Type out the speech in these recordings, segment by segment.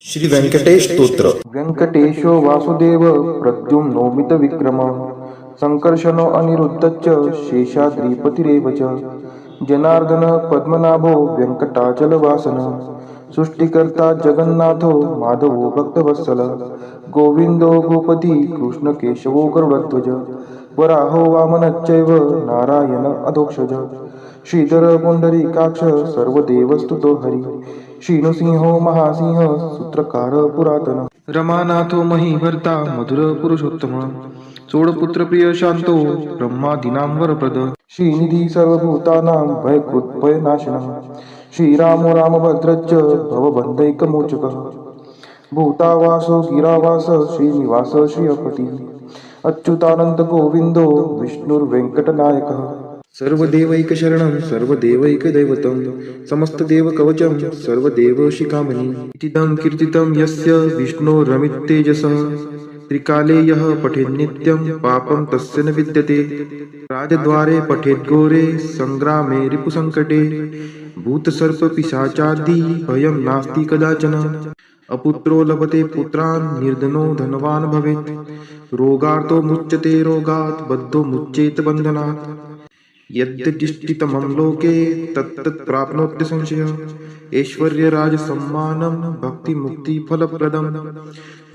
श्री व्यंकटेश स्तोत्र. व्यंकटेशो वासुदेव प्रद्युम्नोमित विक्रम संकर्षणो अनिरुद्धश्च शेषाद्रिपतिरेव च जनार्दन पद्मनाभो व्यंकटाचलवासन सृष्टिकर्ता जगन्नाथो माधवो भक्तवत्सल गोविंदो गोपती कृष्णकेशवो गरुडध्वज वराहो वामनश्चैव नारायण अधोक्षज श्रीधर पुंडरीकाक्ष सर्वदेवस्तुतो हरि श्रीनृसिंहो महासिंह सूत्रकार पुरातन रमानाथो महीभर्ता मधुर पुरुषोत्तम चोडपुत्र प्रिय शांतो ब्रह्मादीनां वरप्रद श्रीनिधी सर्वभूतानां भयकृत्भयनाशनः श्रीरामो रामभद्रश्च भवबन्धैकमोचकः भूतावासो गिरावास श्रीनिवास श्रियपतिः अच्युतानंद गोविंदो विष्णुर्वेंकटनायकः सर्वदेवैकशरणं सर्वदेवैकदैवतं समस्तदेवकवचं सर्वदेवशिखामणि इतिदं कीर्तितं यस्य विष्णोरमिततेजसः त्रिकाले यः पठेन्नित्यं पापं तस्य न विद्यते राजद्वारे पठेद्घोरे संग्रामे रिपुसङ्कटे भूतसर्पपिशाचादि भयं नास्ति कदाचन अपुत्रो लभते पुत्रान् निर्धनो धनवान् भवेत् रोगार्तो मुच्यते रोगात् बद्धो मुच्येत बन्धनात् यद्यदिष्टितमं लोके तत्तत् प्राप्नोति संशयः ऐश्वर्यराजसम्मानं भक्तिमुक्तिफलप्रदं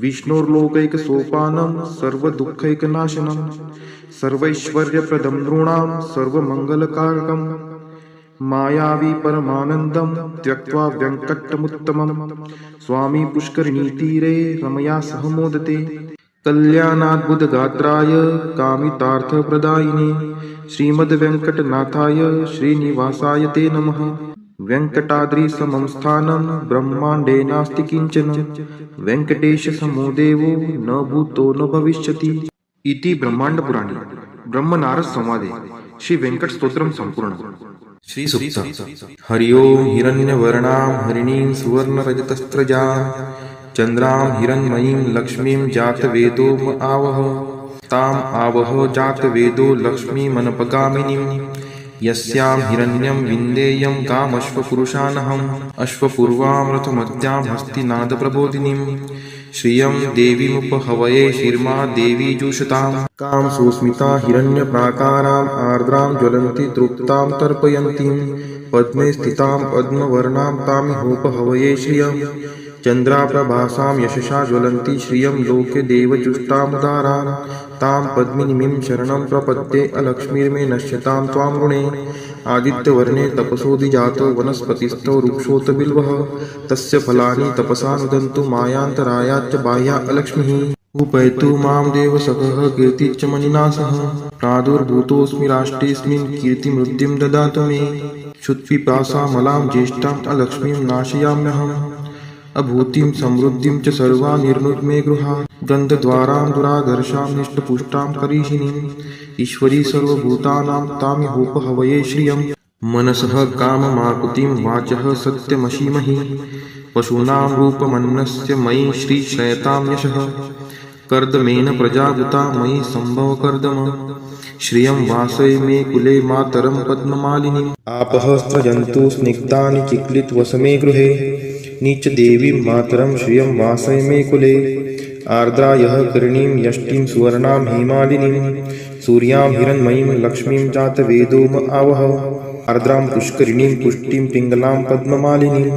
विष्णोर्लोकैकसोपानं सर्वदुःखैकनाशनं सर्वैश्वर्यप्रदं नृणां सर्वमङ्गलकारकं मायावी परमानन्दं त्यक्त्वा व्यङ्कटमुत्तमं स्वामी पुष्करिणीतीरे रमया सह मोदते कल्याणाद्भुतगात्राय कामितार्थप्रदायिने श्रीमद्वेङ्कटनाथाय श्रीनिवासाय ते नमः वेङ्कटाद्रिसमं स्थानं ब्रह्माण्डे नास्ति किञ्चन वेङ्कटेशसमो देवो न भूतो न भविष्यति इति ब्रह्माण्डपुराणे ब्रह्मनारद संवादे श्री वेंकट स्तोत्रम संपूर्ण. श्री सूक्त. हरि ओं हिरण्यवर्णां हरिणीं सुवर्णरजतस्रजां चन्द्रां हिरण्मयीं लक्ष्मीं जातवेदो आवह ताम् आवह जातवेदो लक्ष्मीमनपगामिनीं यस्यां हिरण्यं विन्देयं कामश्वपुरुषानहम् अश्वपूर्वां रथमद्यां हस्तिनादप्रबोधिनीं श्रियं देवीमुपहवये शिर्मा देवी जुषतां कां सुस्मिता हिरण्यप्राकाराम् आर्द्रां ज्वलन्ति तृप्तां तर्पयन्तीं पद्मे स्थितां पद्मवर्णां तामिहोपहवये श्रियं चन्द्राप्रभासां यशसा ज्वलन्ति श्रियं लोके देवजुष्टामुदारां तां पद्मिनीं शरणं प्रपद्ये अलक्ष्मीर्मे नश्यतां त्वां ऋणे आदित्यवर्णे तपसोऽधिजातो वनस्पतिस्थो वृक्षोत बिल्वः तस्य फलानि तपसा नुदन्तु मायान्तरायाच्च बाह्या अलक्ष्मीः उपैतु मां देवसखः कीर्तिश्च मणिना सह प्रादुर्भूतोऽस्मि राष्ट्रेऽस्मिन् कीर्तिमृद्धिं ददातु मे क्षुत्पिपासामलां ज्येष्ठाम् अलक्ष्मीं नाशयाम्यहम् अभूतिं समृद्धिं च सर्वा निर्नुद्मे गृहात् गन्धद्वारां दुराधर्षां निष्टपुष्टां करीषिणीम् ईश्वरी सर्वभूतानां तामिहोपहवये श्रियं मनसः काममाकुतिं वाचः सत्यमशीमहि पशूनां रूपमन्नस्य मयि श्रीशयतां यशः कर्दमेन प्रजावृता मयि सम्भवकर्दम श्रियं वासय मे कुले मातरं पद्ममालिनीम् आपः स्रजन्तु स्निग्धानि चिक्लितवसमे गृहे नीच देवीं मातरं श्रियं वासय मे कुले आर्द्रायः करणीं यष्टिं सुवर्णां हेमालिनीं सूर्यां हिरण्मयीं लक्ष्मीं जातवेदोम आवह आर्द्रां पुष्करिणीं पुष्टिं पिङ्गलां पद्ममालिनीं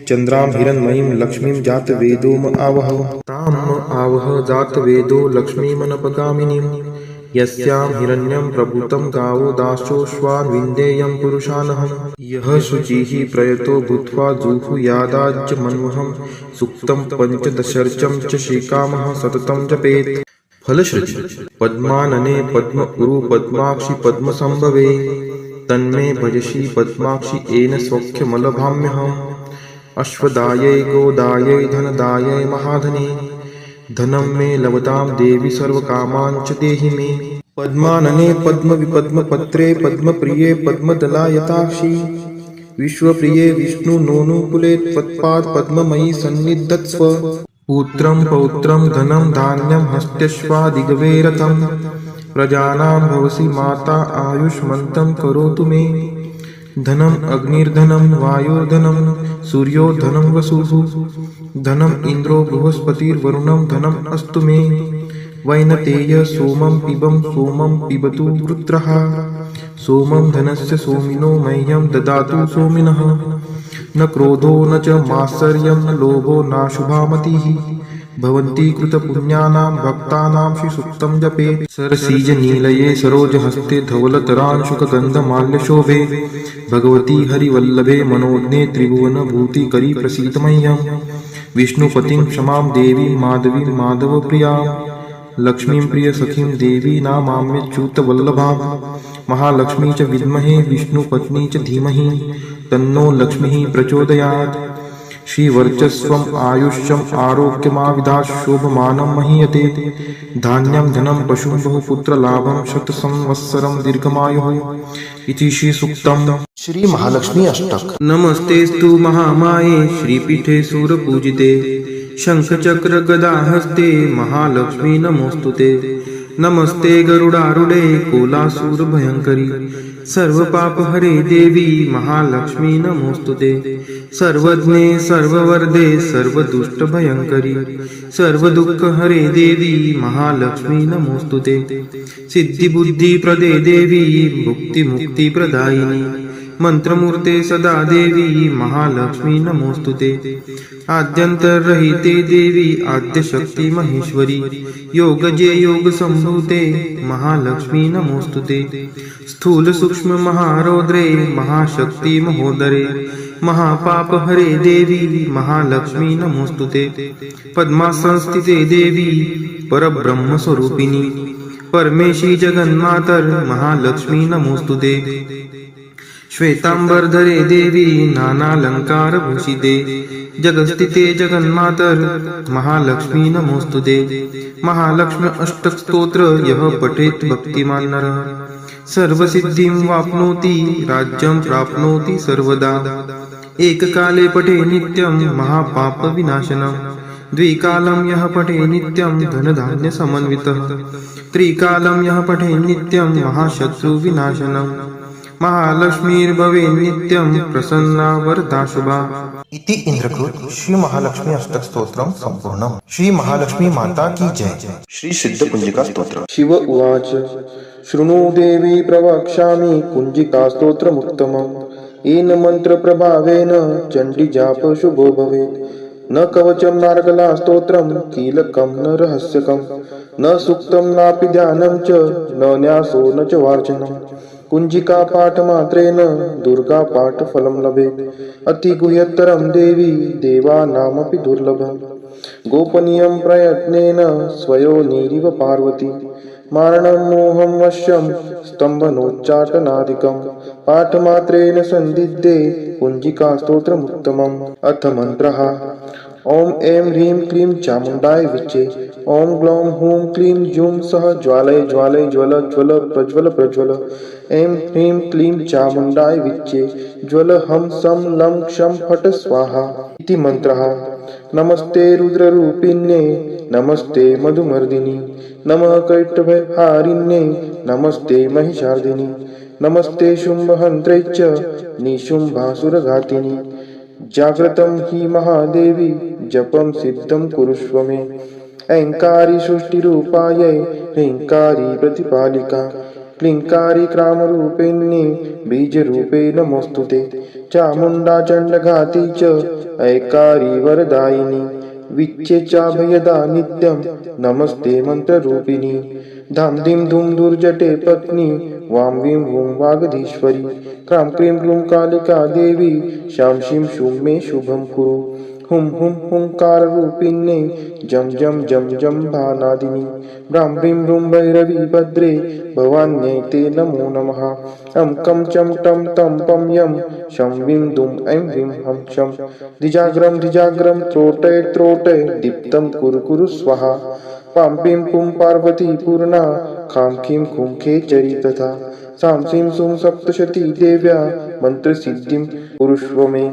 चन्द्रां हिरण्मयीं लक्ष्मीं जातवेदोम आवह ताम् आवह जातवेदो लक्ष्मीमनपगामिनीं यस्यां हिरण्यं प्रभूतं गावो दाशोऽश्वान् विन्देयं पुरुषानहम् यः शुचिः प्रयतो भूत्वा जुहुयादाज्य मन्वहं सुक्तं पञ्चदशर्चं च श्रीकामः सततं जपेत् फलश्रुति पद्मानने पद्म उरु पद्माक्षि पद्मसंभवे तन्मे भजसि पद्माक्षि येन सौख्यमलभाम्यहम् अश्वदायै गोदायै धनदायै महाधने धनं मे लभतां देवी सर्वकामान् च देहि मे पद्मानने पद्मविपद्मपत्रे पद्मप्रिये पद्मदलायताक्षि विश्वप्रिये विष्णुनोनुकुले त्वत्पाद पद्ममयि सन्निधत्स्व पुत्रं पौत्रं धनं धान्यं हस्त्यश्वादिगवे रथं प्रजानां भवसि माता आयुष्मन्तं करोतु मे धनम अग्निर्धनम वायुर्धनम सूर्यो धनम वसुः धनम इंद्रो बृहस्पतिर्वरुणम धनम अस्तु मे वैनतेय सोमं पिबतु रुद्रः सोमं धनस्य सोमिनो मह्यं ददातु सोमिनः न क्रोधो न च मात्सर्यं न लोभो नाशुभा मतिः भवन्ति कृतपुण्यानां भक्तानां श्रीसूक्तं जपेत् सरसीजनीलये सरोजहस्ते धवलतरांशुकगन्धमाल्यशोभे भगवती हरिवल्लभे मनोज्ञे त्रिभुवनभूतिकरी प्रसीद मह्यं विष्णुपतिं क्षमां देवीं माधवीं माधवप्रियां लक्ष्मीं प्रियसखीं देवी नामाम्यच्युतवल्लभां महालक्ष्मी च विद्महे विष्णुपत्नी च धीमहि तन्नो लक्ष्मीः प्रचोदयात् श्रीवर्चस्वम् आयुष्यम् आरोग्यमाविधात् शोभमानं महीयते धान्यं धनं पशुं बहुपुत्रलाभं शतसंवत्सरं दीर्घमायुः इति श्रीसूक्तम्। श्री महालक्ष्मी अष्टक। नमस्तेस्तु महामाये श्रीपीठे सूरपूजिते शंखचक्र गदाहस्ते महालक्ष्मी नमोस्तुते नमस्ते गरुडारूढे कोलासूर भयंकरी सर्वपापहरे देवी महालक्ष्मी नमोस्तुते सर्वज्ञे सर्ववरदे सर्वदुष्टभयंकरी सर्वदुःखहरे देवी महालक्ष्मी नमोस्तुते सिद्धिबुद्धिप्रदे देवी भुक्तिमुक्तिप्रदायिनी मंत्रमूर्ते सदा देवी महालक्ष्मी नमोस्तुते आद्यंतरहिते देवी आद्यशक्ति महेश्वरी योगजे योग संभूते महालक्ष्मी नमोस्तुते स्थूल सूक्ष्म महारौद्रे महाशक्ति महोदरे महापाप हरे देवी महालक्ष्मी नमोस्तुते पद्मासनस्थिते देवी परब्रह्म स्वरूपिणी परमेशी जगन्मातर महालक्ष्मी नमोस्तुते श्वेतांबरधरे देवी नानालंकार भूषिते जगस्थिते जगन्मातर महालक्ष्मी नमोस्तुते महालक्ष्मी अष्टक स्तोत्र यः पठेत् भक्तिमान् नरः सर्वसिद्धिं वाप्नोति राज्यं प्राप्नोति सर्वदा एककाले पठे नित्यं महापाप विनाशनम् द्विकालं यः पठे नित्यं धनधान्य समन्वितः त्रिकालं यः पठे नित्यं महाशत्रु विनाशनम् महालक्ष्मीर्भवे नित्यं प्रसन्ना वरदा शुभा। इति इंद्रकृत श्री महालक्ष्मी अष्टक स्तोत्रम संपूर्णम। श्री महालक्ष्मी माता की जय। श्री सिद्ध कुंजिका स्तोत्र। शिव उवाच शृणु देवी प्रवक्ष्यामि कुंजिका स्तोत्रमुत्तमम् येन मन्त्रप्रभावेन चण्डीजाप शुभो भवेत् न कवचं नार्गला स्तोत्रं कीलकं न रहस्यकं न सूक्तं नापि ध्यानं च न न्यासो न च वार्चनम् कुंजिका पाठ मात्रेन दुर्गा पाठ फलं लभेत् अति गुह्यतरं देवी देवानामपि दुर्लभम् गोपनीयं प्रयत्नेन स्वयोनिरिव पार्वती मारणं मोहं वश्यं स्तम्भनोच्चाटनादिकं पाठमात्रेण संदिग्धे कुंजिका स्तोत्रमुत्तमम्। अथ मन्त्रः ओम ऐं ह्रीं क्लीं चामुण्डाय विच्चे ओम ग्लौं हूं क्लीं जूं सः ज्वालय ज्वालय ज्वल ज्वल प्रज्वल प्रज्वल ऐं ह्रीं क्लीं चामुण्डाय विच्चे ज्वल हं सं लं क्षं फट् स्वाहा इति मन्त्रः। नमस्ते रुद्ररूपिण्ये नमस्ते मधुमर्दिनी नमः कैटभहारिण्ये नमस्ते महिषार्दिनी नमस्ते शुम्भहन्त्रे च निशुम्भासुरघातिनी जाग्रतं हि महादेवी जपं सिद्धं कुरुष्व मे ऐङ्कारी सृष्टिरूपायै ह्रीङ्कारी प्रतिपालिका क्लीङ्कारी क्रामरूपिण्ये बीजरूपे नमोऽस्तुते चामुण्डा चण्डघाती च ऐकारी वरदायिनी विच्चे चाभयदा नित्यं नमस्ते मन्त्ररूपिणी धाम धीं धूम दुर्जटे पत्नी वां वीं वूं वागधीश्वरी क्रां क्रीं क्रूं कालिका देवी शां शीं शूं मे शुभं कुरु हुं हुं हुंकाररूपिण्ये जं जं जं जं भानादिनी ब्रां ब्रीं ब्रूं भैरवी भद्रे भवान्यै ते नमो नमः अं कं चं टं तं पं यं शं वीं दुं ऐं ह्रीं हं शं द्विजाग्रं त्रोटय त्रोटय दीप्तं कुरु कुरु स्वाहा पां पीं पुं पार्वती पूर्णा खां खीं खुं खेचरी तथा सां सीं सूं सप्तशती देव्या मन्त्रसिद्धिं कुरुष्व मे।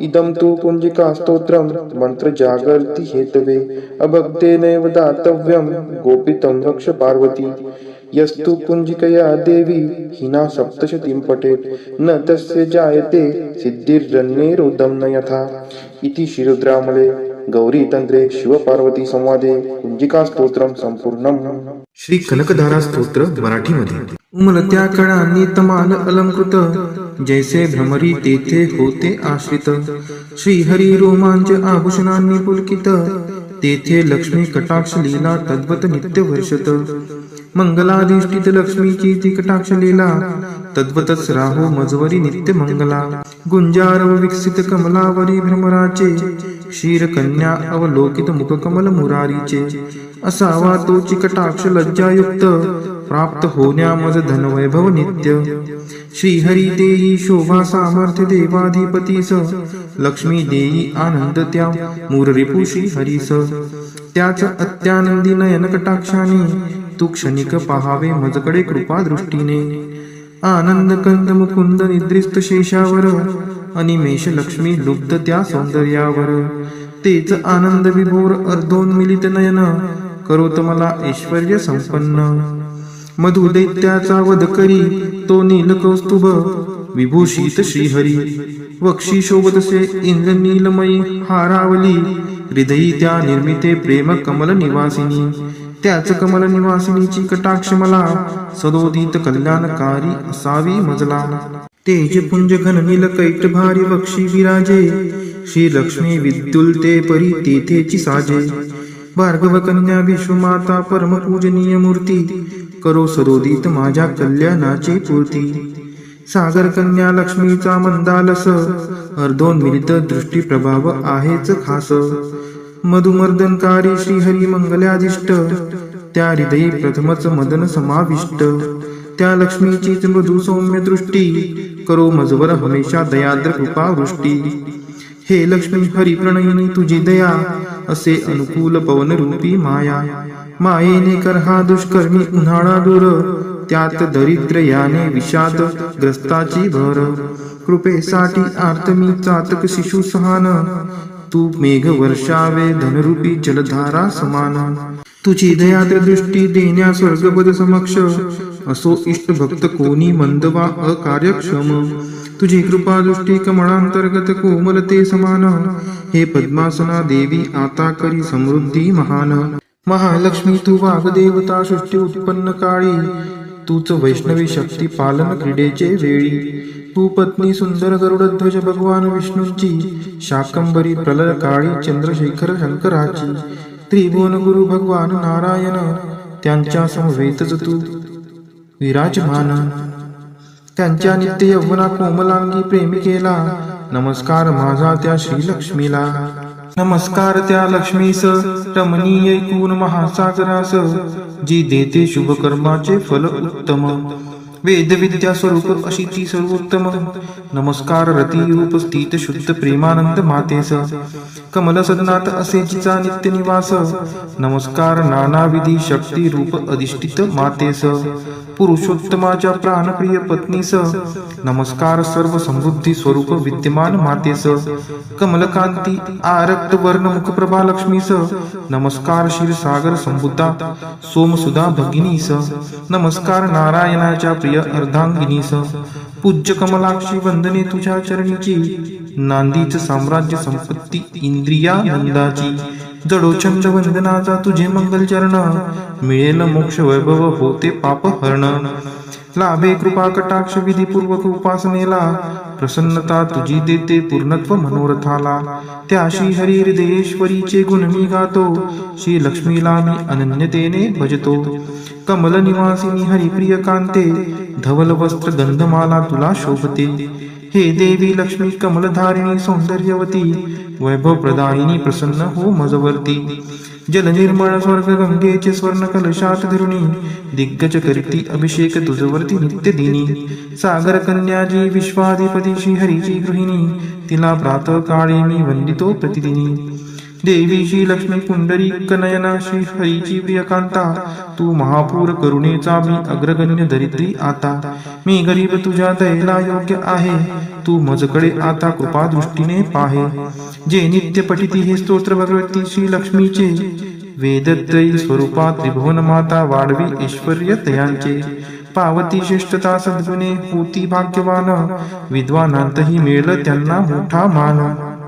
इदं तु कुंजिका स्तोत्रं मन्त्रजागर्ति हेतवे अभक्तेनैव दातव्यं गोपितं रक्ष पार्वती यस्तु पुंजिकया देवी हिना सप्तशतीं पठेत् न तस्य जायते सिद्धिर्रण्येरुदं न यथा इति श्रीरुद्रामले गौरीतंत्रे शिवपार्वती संवादे कुंजिका स्तोत्रम संपूर्णम. श्री कनकधारा स्तोत्र मराठीमध्ये. उमलत्या कळांनी तमाल अलंकृत, जैसे भ्रमरी तेथे होते आश्रित. श्रीहरी रोमांच आभूषणांनी पुलकित, तेथे लक्ष्मी कटाक्ष लीला तद्वत नित्य वर्षत. मंगलाधिष्ठित लक्ष्मीची ती कटाक्ष लीला, तद्वतच राहो मजवरी नित्य मंगला. गुंजार व विकसित कमलावरी भ्रमराचे, क्षीर कन्या अवलोकित मुख कमल मुरारीचे. असावा तोची कटाक्ष लज्जायुक्त, प्राप्त होण्या मज धनवैभव नित्य. श्रीहरी देई शोभा सामर्थ्य देवाधिपतीस, लक्ष्मी देई आनंद त्या मूररिपु श्रीहरीस. त्याच अत्यानंदी नयन कटाक्षाने, तू क्षणिक पहावे मजकडे कृपा दृष्टीने. आनंद कंद मुकुंद निद्रिस्त शेषावर, अनिमेष लक्ष्मी लुब्ध त्या सौंदर्यावर. तेच आनंद विभोर अर्धोन्मिलित नयन, करोत मला ऐश्वर्य संपन्न. मधु दैत्याचा वध करी तो नील कौस्तुभ, विभूषित श्रीहरी. वक्षी शोभतसे इंद्र नीलमयी हारावली, हृदयी त्या निर्मिते प्रेम कमल निवासिनी. त्याच कमल निवासिनीची कटाक्ष मला, सदोदित कल्याणकारी असावी मजला. तेज पुंज घन नील कैट भारी वक्षी विराजे, श्री लक्ष्मी विद्युलते परी तेथेची साजे. भार्गव कन्या विश्वमाता परम पूजनीय मूर्ती, करो सदोदित माझ्या कल्याणाची पूर्ती. सागर कन्या लक्ष्मीचा मंदालस, अर्धोन्मिलित दृष्टी प्रभाव आहेच खास. मधुमर्दनकारी श्रीहरी मंगलाधिष्ट, त्या हृदयी प्रथमच मदन समाविष्ट. त्या लक्ष्मीचीच मृदू सौम्य दृष्टी, करो मजवर हमेशा दयाद्र कृपा वृष्टी. हे लक्ष्मी हरी प्रणयिनी तुझी दया, असे अनुकूल पवन रूपी माया. मायेने कर हा दुष्कर्मी उन्हाळा दूर, त्यात दरिद्र याने विषाद ग्रस्ताची भर. कृपेसाठी आर्तमी चातक शिशु सहान, तू मेघ वर्षावे धनरूपी जलधारा समान. तुझी दयाद्र दृष्टी देण्या स्वर्गपद समक्ष, असो इष्ट भक्त कोणी मंद वा अकार्यक्षम. तुझी कृपा दृष्टी कमळांतर्गत कोमलते समान, हे पद्मासना देवी आता करी समृद्धी महान. महालक्ष्मी तू वाग्देवता सृष्टी उत्पन्न काळी, तूच वैष्णवी शक्ती पालन क्रीडेचे वेळी. तू पत्नी सुंदर गरुडध्वज भगवान विष्णूंची, शाकंभरी प्रलय काळी चंद्रशेखर शंकराची. त्रिभुवन गुरु भगवान नारायण, त्यांच्या समवेतच तू विराजमान. त्यांच्या नित्य यौवना कोमलांगी प्रेमिकेला, नमस्कार माझा त्या श्रीलक्ष्मीला. नमस्कार त्या लक्ष्मीस रमणीय ऐकून महासागरास, जी देते शुभ कर्माचे फल उत्तम. वेद विद्या स्वरूप अशी ती सर्वोत्तम. नमस्कार रती रूप स्थित शुद्ध प्रेमानंद मातेस, कमल सदनात असे जिचा नित्य निवास. नमस्कार नानाविधी शक्ती रूप अधिष्ठित मातेस, पुरुषोत्तमाच्या प्राणप्रिय पत्नीस. नमस्कार सर्व समृद्धी स्वरूप विद्यमान मातेस, कमलकांती आरक्त वर्ण मुखप्रभा लक्ष्मीस. नमस्कार क्षीरसागर संबुद्धा सोमसुधा भगिनीस. नमस्कार नारायणाच्या प्रिय अर्धांगिनीस. पूज्य कमलाक्षी वंदने तुझ्या चरणीची, नांदीच साम्राज्य संपत्ती इंद्रियानंदाची. जडोचंड वंदनाचा तुझे मंगल चरण, मिळेल मोक्ष वैभव होते पाप हरण. लाभे कृपा कटाक्ष विधीपूर्वक उपासनेला, प्रसन्नता तुझी देते पूर्णत्व मनोरथाला. त्या श्रीहरी हृदयेश्वरीचे गुण मी गातो, श्री लक्ष्मीला मी अनन्यतेने भजतो. कमल निवासिनी हरिप्रिय कांते, धवल वस्त्र गंधमाला तुला शोभते. हे देवी लक्ष्मी कमलधारिणी सौंदर्यवती, वैभव प्रदायिनी प्रसन्न हो मजवर्ती. जल निर्मळ स्वर्ग गंगेचे स्वर्ण कलशात धरुणी, दिग्गज करीती अभिषेक तुझवरती नित्य दिनी. सागर कन्याजी विश्वाधिपती श्रीहरीची गृहिणी, तिला प्रातः काळी मी वंदितो प्रतिदिनी. देवी श्री लक्ष्मी पुंडरीक नयना श्रीहरीची प्रियकांता, तू महापूर करुणेचा मी अग्रगण्य दरिद्री आता. मी गरीब तुझ्या दयेला योग्य आहे, तू मजकडे आता कृपा दृष्टीने पाहे. जे नित्य पठिती हे स्तोत्र भगवती श्री लक्ष्मीचे, वेदत्रयी स्वरूपा त्रिभुवन माता वाढवी ऐश्वर्य तयांचे पावती श्रेष्ठता सद्गुणे होती भाग्यवान विद्वानांतही मिळलं त्यांना मोठा मान